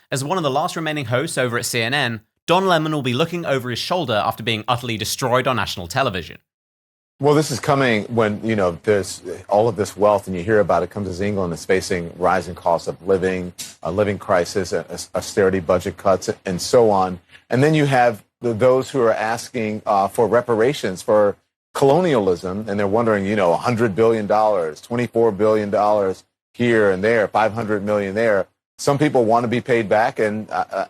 As one of the last remaining hosts over at CNN, Don Lemon will be looking over his shoulder after being utterly destroyed on national television. Well, this is coming when, there's all of this wealth and you hear about it comes as England is facing rising costs of living, a living crisis, austerity budget cuts, and so on. And then you have those who are asking for reparations for colonialism, and they're wondering, $100 billion, $24 billion here and there, $500 million there. Some people want to be paid back, and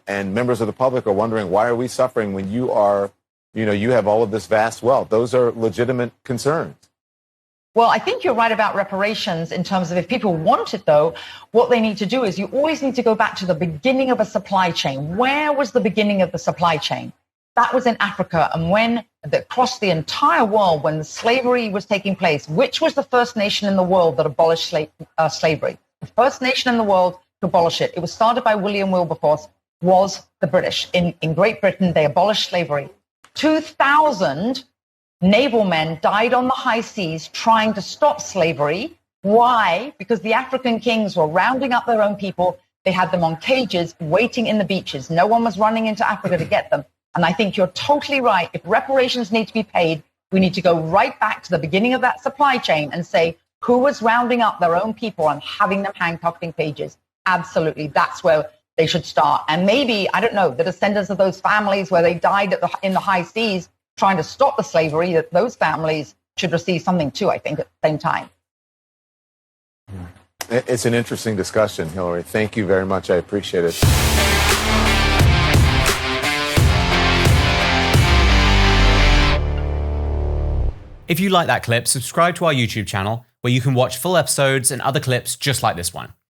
members of the public are wondering, why are we suffering when you are, you have all of this vast wealth? Those are legitimate concerns. Well, I think you're right about reparations in terms of if people want it, though, what they need to do is you always need to go back to the beginning of a supply chain. Where was the beginning of the supply chain? That was in Africa. And when across the entire world, when the slavery was taking place, which was the first nation in the world that abolished slavery? The first nation in the world to abolish it. It was started by William Wilberforce, was the British. In Great Britain, they abolished slavery. 2,000 naval men died on the high seas trying to stop slavery. Why? Because the African kings were rounding up their own people. They had them on cages waiting in the beaches. No one was running into Africa to get them. And I think you're totally right. If reparations need to be paid, we need to go right back to the beginning of that supply chain and say, who was rounding up their own people and having them handcuffed in cages? Absolutely. That's where they should start. And maybe, I don't know, the descendants of those families where they died in the high seas trying to stop the slavery, that those families should receive something too, I think, at the same time. It's an interesting discussion, Hillary. Thank you very much. I appreciate it. If you like that clip, subscribe to our YouTube channel, where you can watch full episodes and other clips just like this one.